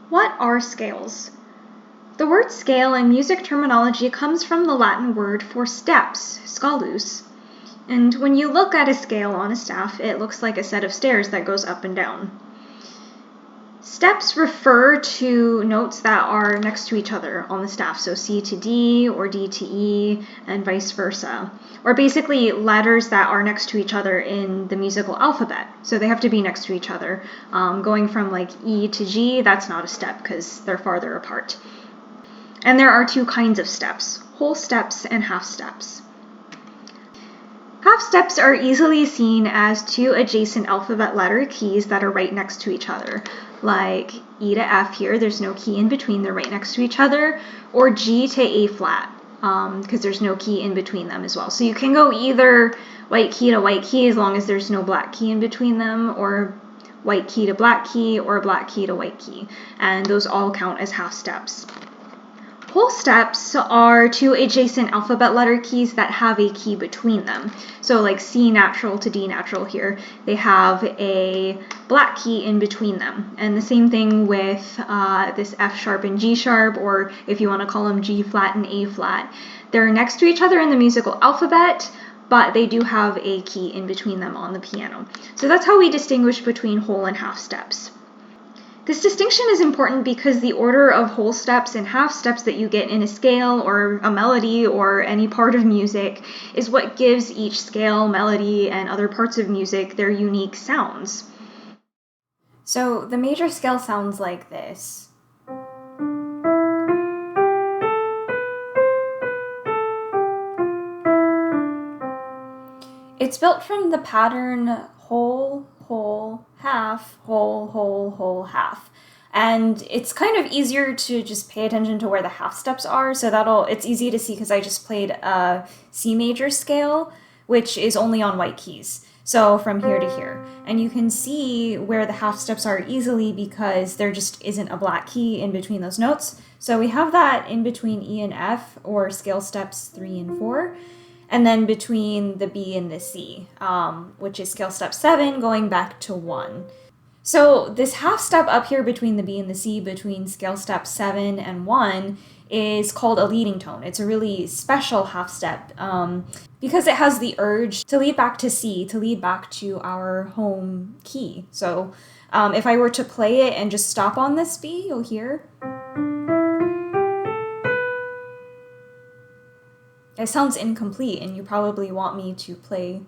What are scales? The word scale in music terminology comes from the Latin word for steps, scalus. And when you look at a scale on a staff, it looks like a set of stairs that goes up and down. Steps refer to notes that are next to each other on the staff, so C to D or D to E and vice versa, or basically letters that are next to each other in the musical alphabet, so they have to be next to each other. Going from like E to G, that's not a step because they're farther apart. And there are two kinds of steps, whole steps and half steps. Half steps are easily seen as two adjacent alphabet letter keys that are right next to each other. Like E to F here, there's no key in between, they're right next to each other, or G to A flat, because there's no key in between them as well. So you can go either white key to white key as long as there's no black key in between them, or white key to black key, or black key to white key, and those all count as half steps. Whole steps are two adjacent alphabet letter keys that have a key between them. So like C natural to D natural here, they have a black key in between them. And the same thing with this F sharp and G sharp, or if you want to call them G flat and A flat. They're next to each other in the musical alphabet, but they do have a key in between them on the piano. So that's how we distinguish between whole and half steps. This distinction is important because the order of whole steps and half steps that you get in a scale or a melody or any part of music is what gives each scale, melody, and other parts of music their unique sounds. So the major scale sounds like this. It's built from the pattern whole, whole, half, whole, whole, whole, half. And it's kind of easier to just pay attention to where the half steps are, so it's easy to see because I just played a C major scale, which is only on white keys. So from here to here. And you can see where the half steps are easily because there just isn't a black key in between those notes. So we have that in between E and F, or scale steps 3 and 4. And then between the B and the C, which is scale step 7 going back to 1. So this half step up here between the B and the C, between scale step 7 and 1, is called a leading tone. It's a really special half step because it has the urge to lead back to C, to lead back to our home key. So if I were to play it and just stop on this B, you'll hear. It sounds incomplete, and you probably want me to play.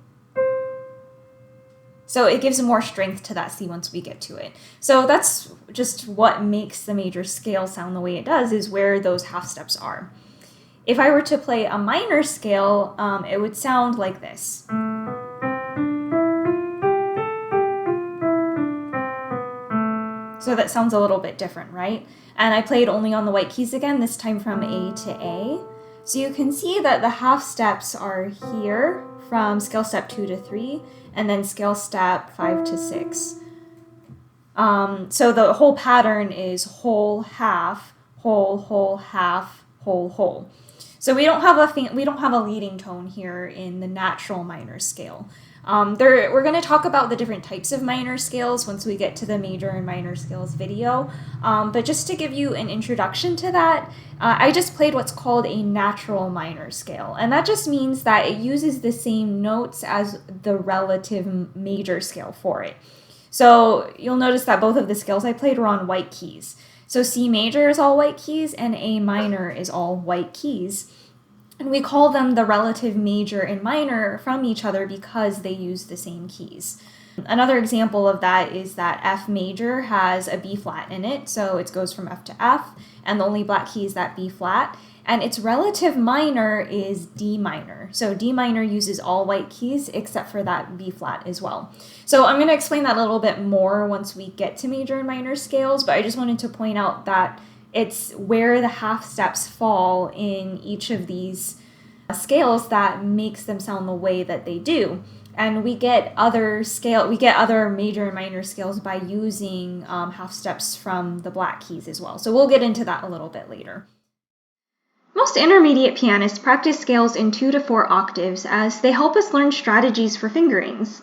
So it gives more strength to that C once we get to it. So that's just what makes the major scale sound the way it does, is where those half steps are. If I were to play a minor scale, it would sound like this. So that sounds a little bit different, right? And I played only on the white keys again, this time from A to A. So you can see that the half steps are here from scale step 2 to 3, and then scale step 5 to 6. So the whole pattern is whole, half, whole, half, whole. So we don't have a leading tone here in the natural minor scale. We're going to talk about the different types of minor scales once we get to the major and minor scales video. But just to give you an introduction to that, I just played what's called a natural minor scale. And that just means that it uses the same notes as the relative major scale for it. So you'll notice that both of the scales I played were on white keys. So C major is all white keys and A minor is all white keys. And we call them the relative major and minor from each other because they use the same keys. Another example of that is that F major has a B flat in it, so it goes from F to F, and the only black key is that B flat. And its relative minor is D minor. So D minor uses all white keys except for that B flat as well. So I'm going to explain that a little bit more once we get to major and minor scales, but I just wanted to point out that it's where the half steps fall in each of these scales that makes them sound the way that they do. And we get other major and minor scales by using half steps from the black keys as well. So we'll get into that a little bit later. Most intermediate pianists practice scales in 2 to 4 octaves as they help us learn strategies for fingerings.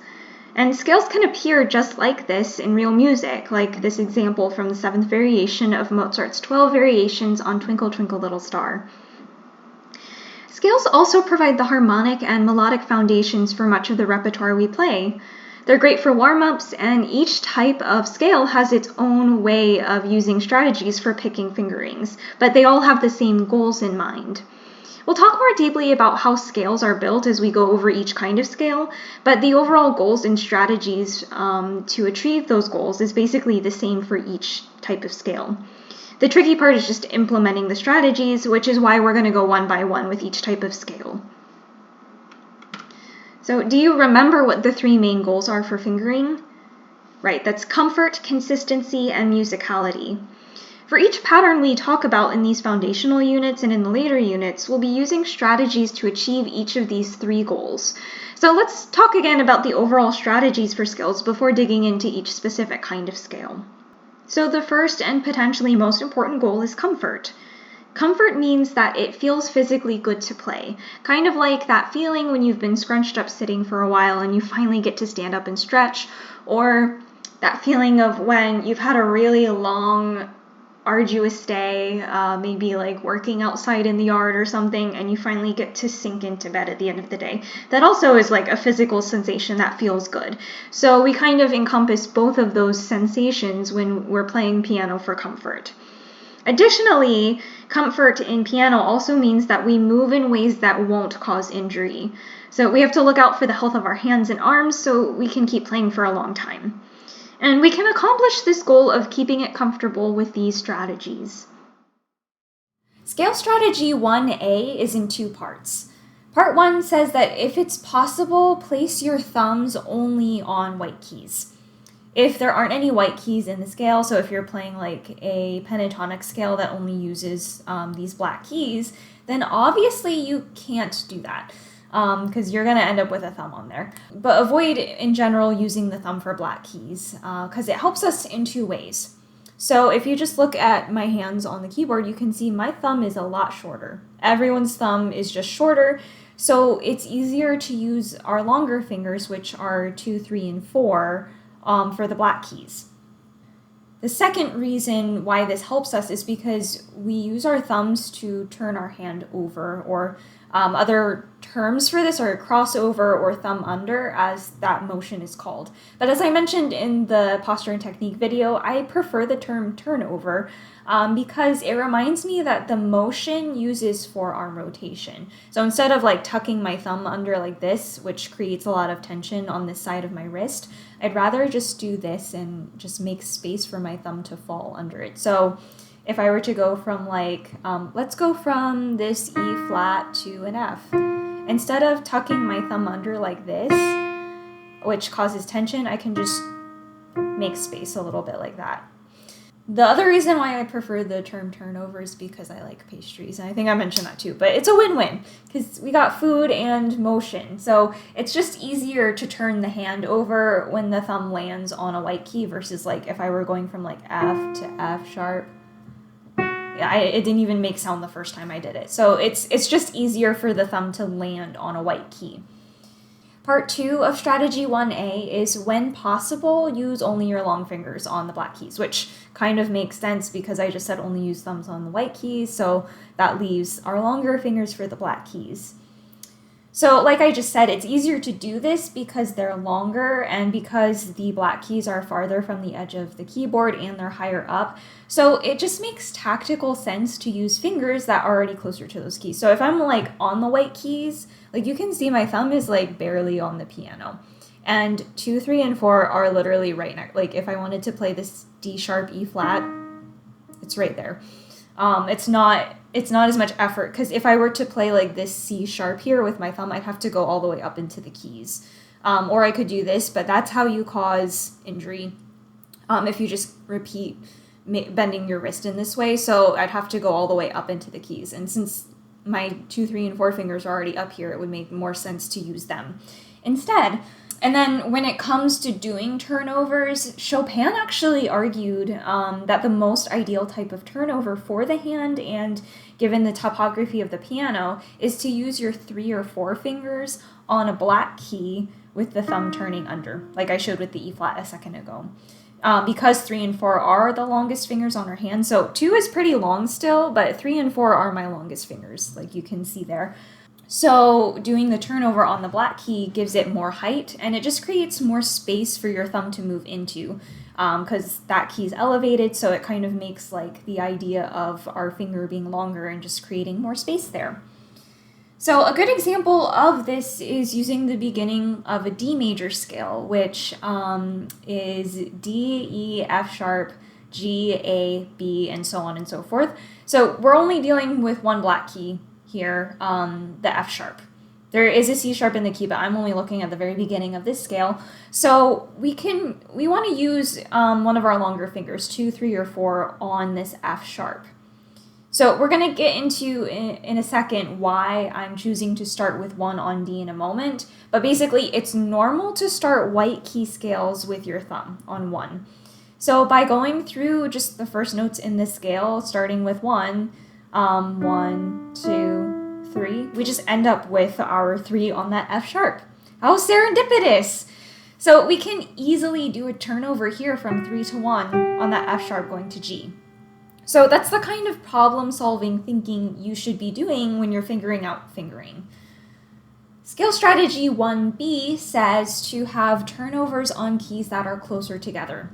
And scales can appear just like this in real music, like this example from the 7th variation of Mozart's 12 variations on Twinkle Twinkle Little Star. Scales also provide the harmonic and melodic foundations for much of the repertoire we play. They're great for warm-ups, and each type of scale has its own way of using strategies for picking fingerings, but they all have the same goals in mind. We'll talk more deeply about how scales are built as we go over each kind of scale, but the overall goals and strategies to achieve those goals is basically the same for each type of scale. The tricky part is just implementing the strategies, which is why we're going to go one by one with each type of scale. So do you remember what the 3 main goals are for fingering? Right, that's comfort, consistency, and musicality. For each pattern we talk about in these foundational units and in the later units, we'll be using strategies to achieve each of these 3 goals. So let's talk again about the overall strategies for scales before digging into each specific kind of scale. So the first and potentially most important goal is comfort. Comfort means that it feels physically good to play, kind of like that feeling when you've been scrunched up sitting for a while and you finally get to stand up and stretch, or that feeling of when you've had a really long, arduous day, maybe like working outside in the yard or something, and you finally get to sink into bed at the end of the day. That also is like a physical sensation that feels good. So we kind of encompass both of those sensations when we're playing piano for comfort. Additionally, comfort in piano also means that we move in ways that won't cause injury. So we have to look out for the health of our hands and arms so we can keep playing for a long time. And we can accomplish this goal of keeping it comfortable with these strategies. Scale strategy 1A is in 2 parts. Part 1 says that if it's possible, place your thumbs only on white keys. If there aren't any white keys in the scale, so if you're playing like a pentatonic scale that only uses these black keys, then obviously you can't do that. Because you're going to end up with a thumb on there. But avoid, in general, using the thumb for black keys, because it helps us in 2 ways. So if you just look at my hands on the keyboard, you can see my thumb is a lot shorter. Everyone's thumb is just shorter, so it's easier to use our longer fingers, which are 2, 3, and 4, for the black keys. The second reason why this helps us is because we use our thumbs to turn our hand over, or other terms for this are crossover or thumb under, as that motion is called. But as I mentioned in the posture and technique video, I prefer the term turnover because it reminds me that the motion uses forearm rotation. So instead of like tucking my thumb under like this, which creates a lot of tension on this side of my wrist, I'd rather just do this and just make space for my thumb to fall under it. So if I were to go from like, let's go from this E flat to an F. Instead of tucking my thumb under like this, which causes tension, I can just make space a little bit like that. The other reason why I prefer the term turnover is because I like pastries, and I think I mentioned that too, but it's a win-win because we got food and motion. So it's just easier to turn the hand over when the thumb lands on a white key versus like if I were going from like F to F sharp. It didn't even make sound the first time I did it. So it's just easier for the thumb to land on a white key. Part 2 of strategy 1A is, when possible, use only your long fingers on the black keys, which kind of makes sense because I just said only use thumbs on the white keys, so that leaves our longer fingers for the black keys. So like I just said, it's easier to do this because they're longer and because the black keys are farther from the edge of the keyboard and they're higher up. So it just makes tactical sense to use fingers that are already closer to those keys. So if I'm like on the white keys, like you can see my thumb is like barely on the piano. And 2, 3, and 4 are literally right next. Like if I wanted to play this D sharp, E flat, it's right there. It's not as much effort, because if I were to play like this C sharp here with my thumb, I'd have to go all the way up into the keys. Or I could do this, but that's how you cause injury if you just repeat bending your wrist in this way. So I'd have to go all the way up into the keys. And since my 2, 3, and 4 fingers are already up here, it would make more sense to use them instead. And then when it comes to doing turnovers, Chopin actually argued that the most ideal type of turnover for the hand, and given the topography of the piano, is to use your 3 or 4 fingers on a black key with the thumb turning under, like I showed with the E flat a second ago. Because 3 and 4 are the longest fingers on our hand. So 2 is pretty long still, but 3 and 4 are my longest fingers, like you can see there. So doing the turnover on the black key gives it more height, and it just creates more space for your thumb to move into, because that key is elevated, so it kind of makes like the idea of our finger being longer and just creating more space there. So a good example of this is using the beginning of a D major scale, which is D, E, F sharp, G, A, B, and so on and so forth. So we're only dealing with one black key here, the F sharp. There is a C sharp in the key, but I'm only looking at the very beginning of this scale. So we want to use one of our longer fingers, 2, 3, or 4 on this F sharp. So we're going to get into in a second why I'm choosing to start with 1 on D in a moment, but basically it's normal to start white key scales with your thumb on 1. So by going through just the first notes in this scale, starting with 1, 1, 2, 3, we just end up with our 3 on that F sharp. How serendipitous! So we can easily do a turnover here from 3 to 1 on that F sharp going to G. So that's the kind of problem-solving thinking you should be doing when you're figuring out fingering. Scale strategy 1B says to have turnovers on keys that are closer together.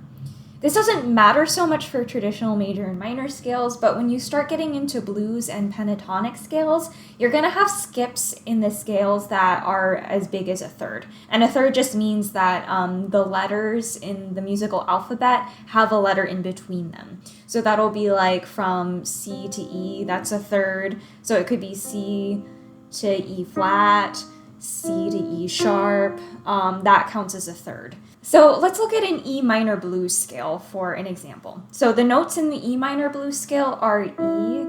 This doesn't matter so much for traditional major and minor scales, but when you start getting into blues and pentatonic scales, you're going to have skips in the scales that are as big as a third. And a third just means that the letters in the musical alphabet have a letter in between them. So that'll be like from C to E, that's a third. So it could be C to E flat, C to E sharp, that counts as a third. So let's look at an E minor blues scale for an example. So the notes in the E minor blues scale are E,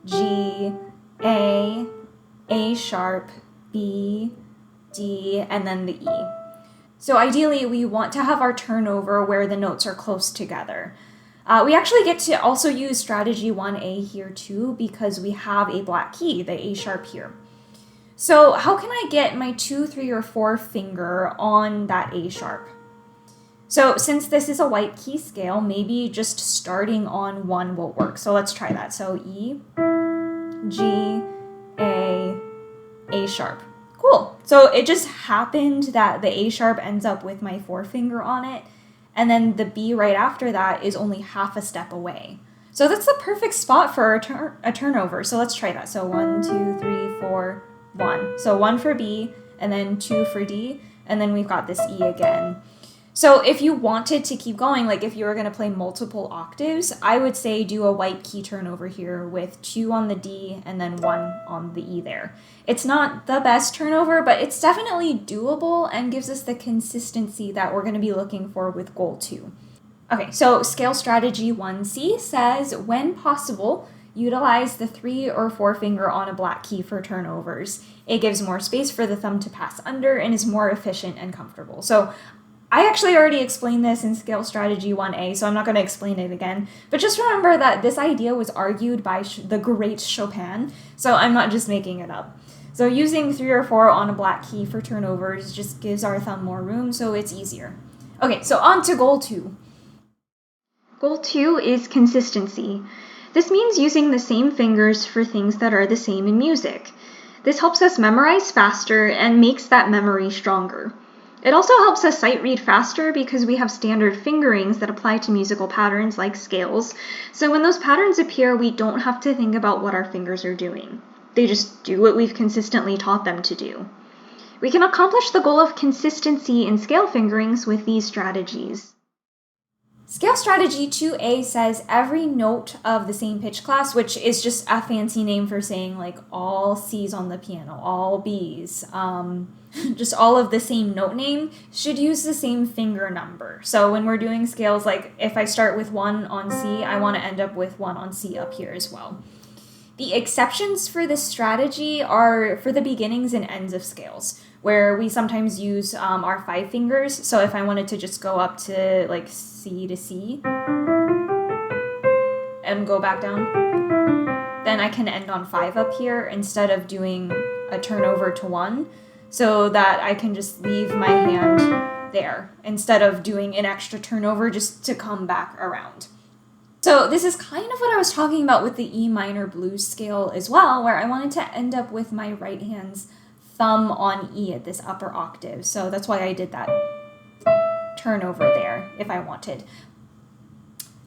G, A sharp, B, D, and then the E. So ideally we want to have our turnover where the notes are close together. We actually get to also use strategy 1A here too because we have a black key, the A sharp here. So how can I get my 2, 3, or 4 finger on that A sharp? So since this is a white key scale, maybe just starting on 1 will work. So let's try that. So E, G, A sharp. Cool. So it just happened that the A sharp ends up with my 4 finger on it, and then the B right after that is only half a step away. So that's the perfect spot for a turnover. So let's try that. So 1, 2, 3, 4, 1. So 1 for B, and then 2 for D, and then we've got this E again. So if you wanted to keep going, like if you were going to play multiple octaves, I would say do a white key turnover here with 2 on the D and then 1 on the E there. It's not the best turnover, but it's definitely doable and gives us the consistency that we're going to be looking for with goal 2. Okay, so scale strategy 1C says, when possible, utilize the 3 or 4 finger on a black key for turnovers. It gives more space for the thumb to pass under and is more efficient and comfortable. So I actually already explained this in Scale Strategy 1A, so I'm not going to explain it again. But just remember that this idea was argued by the great Chopin, so I'm not just making it up. So using 3 or 4 on a black key for turnovers just gives our thumb more room, so it's easier. Okay, so on to goal 2. Goal 2 is consistency. This means using the same fingers for things that are the same in music. This helps us memorize faster and makes that memory stronger. It also helps us sight read faster because we have standard fingerings that apply to musical patterns like scales. So when those patterns appear, we don't have to think about what our fingers are doing. They just do what we've consistently taught them to do. We can accomplish the goal of consistency in scale fingerings with these strategies. Scale strategy 2A says every note of the same pitch class, which is just a fancy name for saying like all C's on the piano, all B's, just all of the same note name, should use the same finger number. So when we're doing scales, like if I start with 1 on C, I want to end up with 1 on C up here as well. The exceptions for this strategy are for the beginnings and ends of scales, where we sometimes use our 5 fingers. So if I wanted to just go up to like C to C and go back down, then I can end on 5 up here instead of doing a turnover to 1. so that I can just leave my hand there instead of doing an extra turnover just to come back around. So this is kind of what I was talking about with the E minor blues scale as well, where I wanted to end up with my right hand's thumb on E at this upper octave. So that's why I did that turnover there if I wanted.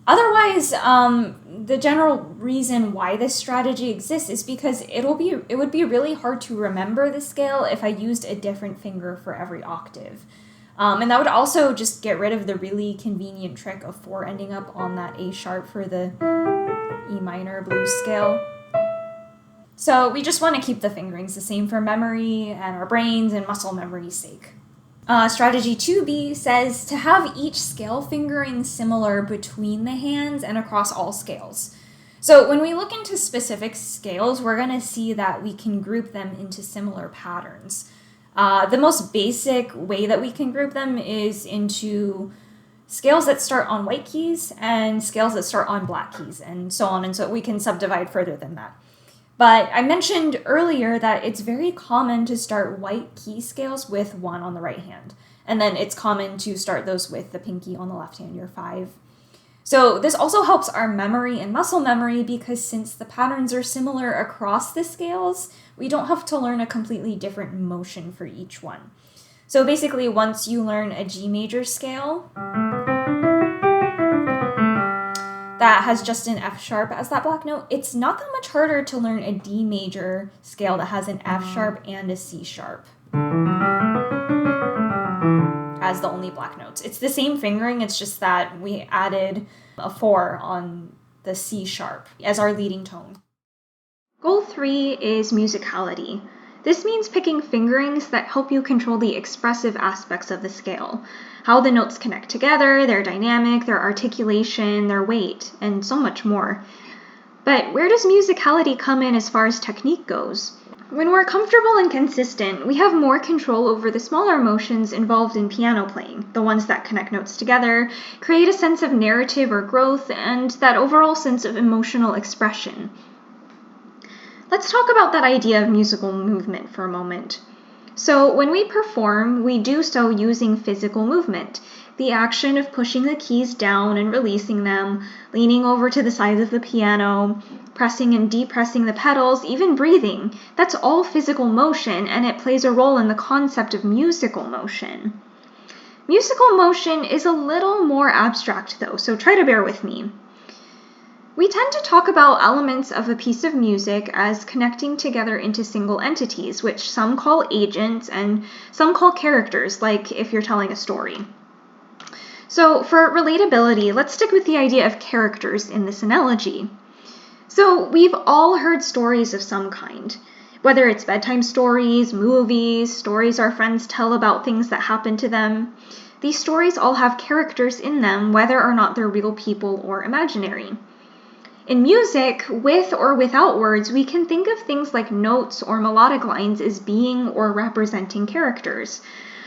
Otherwise, the general reason why this strategy exists is because it would be really hard to remember the scale if I used a different finger for every octave. And that would also just get rid of the really convenient trick of 4 ending up on that A sharp for the E minor blues scale. So we just want to keep the fingerings the same for memory and our brains and muscle memory's sake. Strategy 2B says to have each scale fingering similar between the hands and across all scales. So when we look into specific scales, we're going to see that we can group them into similar patterns. The most basic way that we can group them is into scales that start on white keys and scales that start on black keys, and so on, and so we can subdivide further than that. But I mentioned earlier that it's very common to start white key scales with 1 on the right hand. And then it's common to start those with the pinky on the left hand, your 5. So this also helps our memory and muscle memory because since the patterns are similar across the scales, we don't have to learn a completely different motion for each one. So basically, once you learn a G major scale that has just an F sharp as that black note, it's not that much harder to learn a D major scale that has an F sharp and a C sharp as the only black notes. It's the same fingering, it's just that we added a 4 on the C sharp as our leading tone. Goal 3 is musicality. This means picking fingerings that help you control the expressive aspects of the scale, how the notes connect together, their dynamic, their articulation, their weight, and so much more. But where does musicality come in as far as technique goes? When we're comfortable and consistent, we have more control over the smaller motions involved in piano playing, the ones that connect notes together, create a sense of narrative or growth, and that overall sense of emotional expression. Let's talk about that idea of musical movement for a moment. So when we perform, we do so using physical movement, the action of pushing the keys down and releasing them, leaning over to the sides of the piano, pressing and depressing the pedals, even breathing. That's all physical motion, and it plays a role in the concept of musical motion. Musical motion is a little more abstract though, so try to bear with me. We tend to talk about elements of a piece of music as connecting together into single entities, which some call agents and some call characters, like if you're telling a story. So for relatability, let's stick with the idea of characters in this analogy. So we've all heard stories of some kind, whether it's bedtime stories, movies, stories our friends tell about things that happen to them. These stories all have characters in them, whether or not they're real people or imaginary. In music, with or without words, we can think of things like notes or melodic lines as being or representing characters.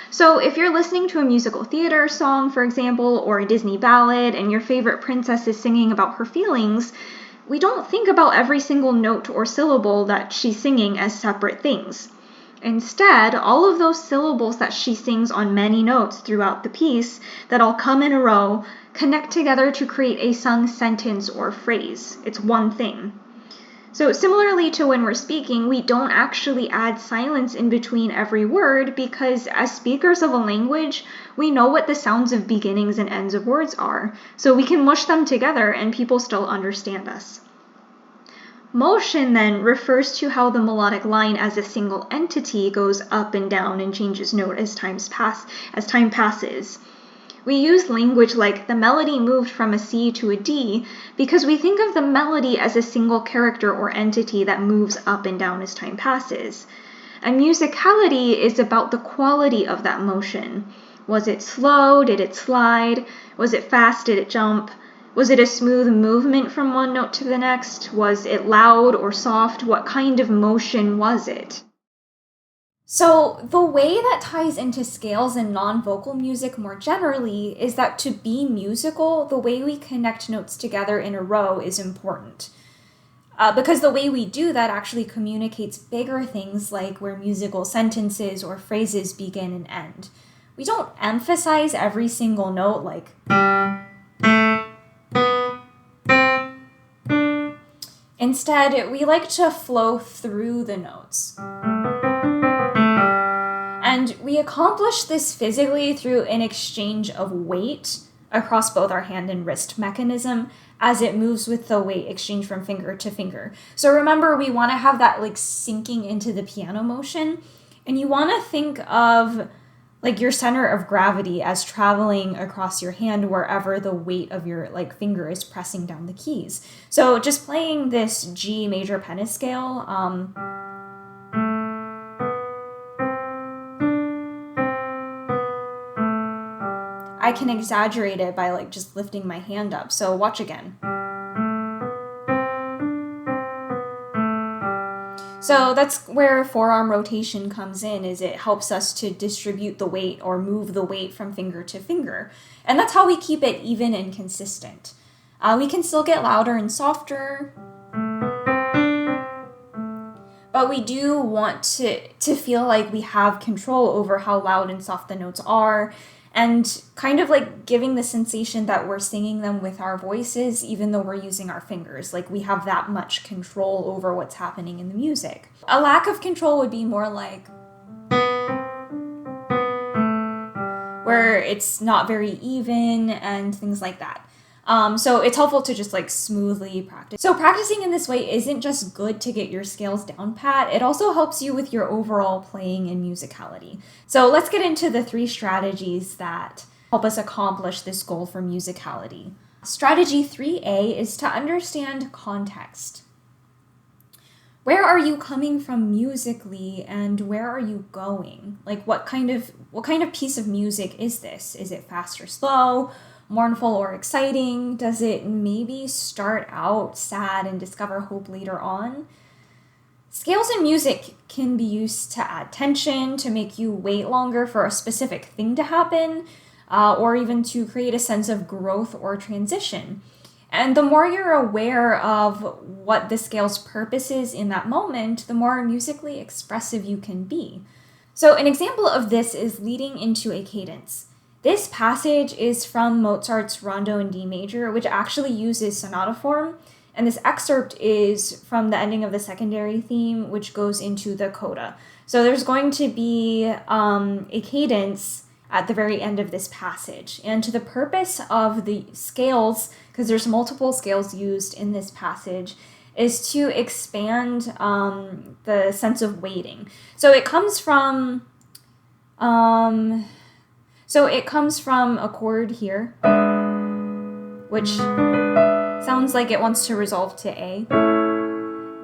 So if you're listening to a musical theater song, for example, or a Disney ballad, and your favorite princess is singing about her feelings, we don't think about every single note or syllable that she's singing as separate things. Instead, all of those syllables that she sings on many notes throughout the piece that all come in a row connect together to create a sung sentence or phrase. It's one thing. So similarly to when we're speaking, we don't actually add silence in between every word because as speakers of a language, we know what the sounds of beginnings and ends of words are, so we can mush them together and people still understand us. Motion then refers to how the melodic line as a single entity goes up and down and changes note as time passes. We use language like the melody moved from a C to a D because we think of the melody as a single character or entity that moves up and down as time passes. And musicality is about the quality of that motion. Was it slow? Did it slide? Was it fast? Did it jump? Was it a smooth movement from one note to the next? Was it loud or soft? What kind of motion was it? So the way that ties into scales and non-vocal music more generally is that to be musical, the way we connect notes together in a row is important. because the way we do that actually communicates bigger things like where musical sentences or phrases begin and end. We don't emphasize every single note like... Instead, we like to flow through the notes. And we accomplish this physically through an exchange of weight across both our hand and wrist mechanism as it moves with the weight exchange from finger to finger. So remember, we want to have that like sinking into the piano motion, and you want to think of like your center of gravity as traveling across your hand wherever the weight of your like finger is pressing down the keys. So just playing this G major pentascale, I can exaggerate it by like just lifting my hand up. So watch again. So that's where forearm rotation comes in, is it helps us to distribute the weight or move the weight from finger to finger. And that's how we keep it even and consistent. We can still get louder and softer, but we do want to feel like we have control over how loud and soft the notes are, and kind of like giving the sensation that we're singing them with our voices, even though we're using our fingers. Like we have that much control over what's happening in the music. A lack of control would be more like where it's not very even and things like that. So it's helpful to just like smoothly practice. So practicing in this way isn't just good to get your scales down pat, it also helps you with your overall playing and musicality. So let's get into the 3 strategies that help us accomplish this goal for musicality. Strategy 3A is to understand context. Where are you coming from musically, and where are you going? Like what kind of piece of music is this? Is it fast or slow? Mournful or exciting? Does it maybe start out sad and discover hope later on? Scales in music can be used to add tension, to make you wait longer for a specific thing to happen, or even to create a sense of growth or transition. And the more you're aware of what the scale's purpose is in that moment, the more musically expressive you can be. So an example of this is leading into a cadence. This passage is from Mozart's Rondo in D major, which actually uses sonata form, and this excerpt is from the ending of the secondary theme, which goes into the coda. So there's going to be a cadence at the very end of this passage. And to the purpose of the scales, because there's multiple scales used in this passage, is to expand the sense of waiting. So it comes from a chord here, which sounds like it wants to resolve to A,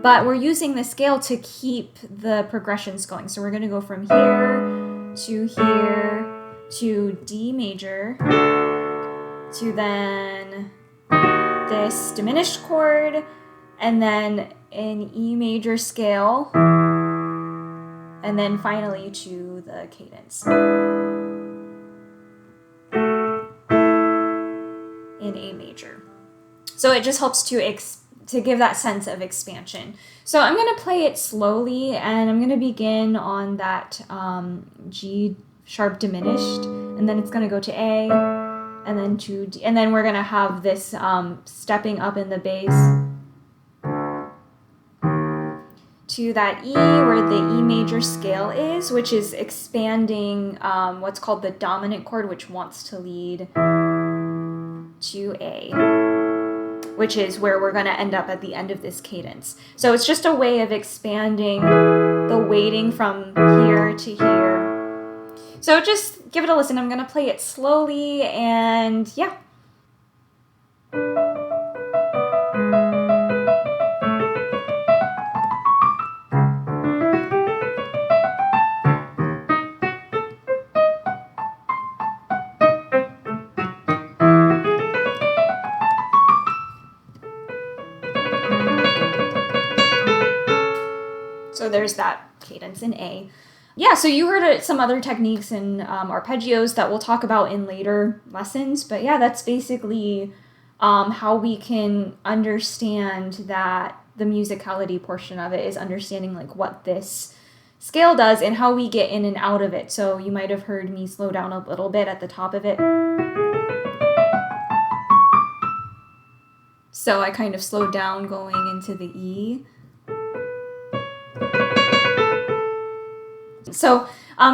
but we're using the scale to keep the progressions going. So we're going to go from here to D major, to then this diminished chord, and then an E major scale, and then finally to the cadence in A major. So it just helps to give that sense of expansion. So I'm going to play it slowly, and I'm going to begin on that G sharp diminished, and then it's going to go to A, and then to D, and then we're going to have this stepping up in the bass to that E, where the E major scale is, which is expanding what's called the dominant chord, which wants to lead to A, which is where we're going to end up at the end of this cadence. So it's just a way of expanding the weighting from here to here. So just give it a listen. I'm going to play it slowly, and yeah. So there's that cadence in A. Yeah, so you heard some other techniques in arpeggios that we'll talk about in later lessons. But yeah, that's basically how we can understand that the musicality portion of it is understanding like what this scale does and how we get in and out of it. So you might have heard me slow down a little bit at the top of it. So I kind of slowed down going into the E. So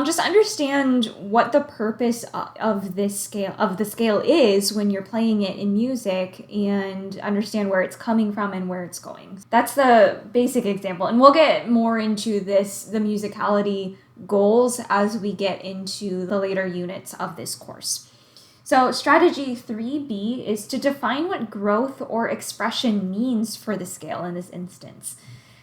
just understand what the purpose of the scale is when you're playing it in music, and understand where it's coming from and where it's going. That's the basic example, and we'll get more into the musicality goals as we get into the later units of this course. So strategy 3B is to define what growth or expression means for the scale in this instance.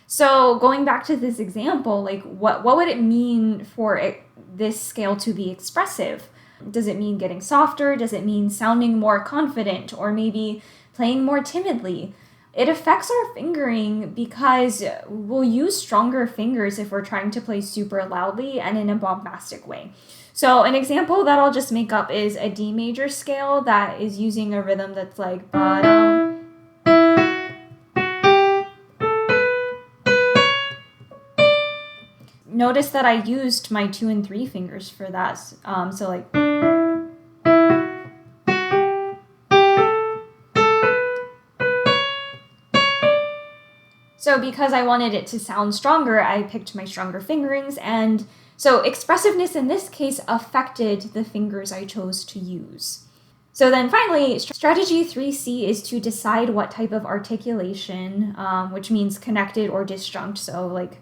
So going back to this example, like what would it mean for this scale to be expressive? Does it mean getting softer? Does it mean sounding more confident, or maybe playing more timidly? It affects our fingering because we'll use stronger fingers if we're trying to play super loudly and in a bombastic way. So an example that I'll just make up is a D major scale that is using a rhythm that's like ba-dum. Notice that I used my 2 and 3 fingers for that. So like. So because I wanted it to sound stronger, I picked my stronger fingerings, and so expressiveness in this case affected the fingers I chose to use. So then finally, strategy 3C is to decide what type of articulation, which means connected or disjunct, so like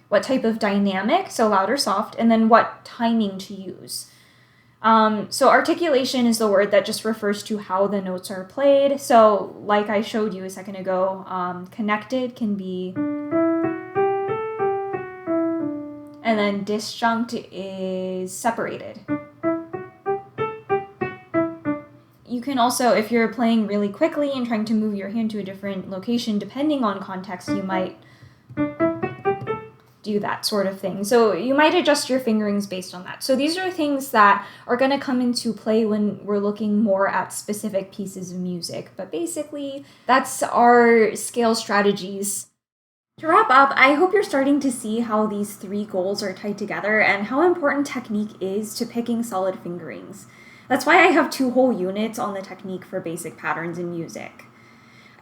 what type of dynamic, so loud or soft, and then what timing to use. So articulation is the word that just refers to how the notes are played. So like I showed you a second ago, connected can be, and then disjunct is separated. You can also, if you're playing really quickly and trying to move your hand to a different location, depending on context, you might do that sort of thing. So you might adjust your fingerings based on that. So these are things that are going to come into play when we're looking more at specific pieces of music. But basically, that's our scale strategies. To wrap up, I hope you're starting to see how these 3 goals are tied together and how important technique is to picking solid fingerings. That's why I have 2 whole units on the technique for basic patterns in music.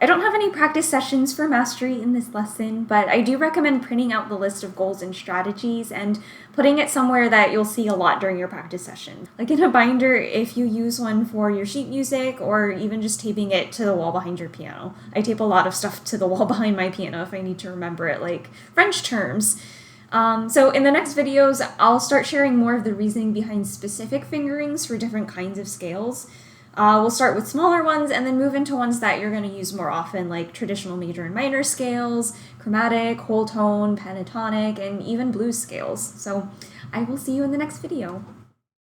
I don't have any practice sessions for mastery in this lesson, but I do recommend printing out the list of goals and strategies and putting it somewhere that you'll see a lot during your practice session. Like in a binder if you use one for your sheet music, or even just taping it to the wall behind your piano. I tape a lot of stuff to the wall behind my piano if I need to remember it, like French terms. So in the next videos, I'll start sharing more of the reasoning behind specific fingerings for different kinds of scales. We'll start with smaller ones and then move into ones that you're going to use more often, like traditional major and minor scales, chromatic, whole tone, pentatonic, and even blues scales. So I will see you in the next video.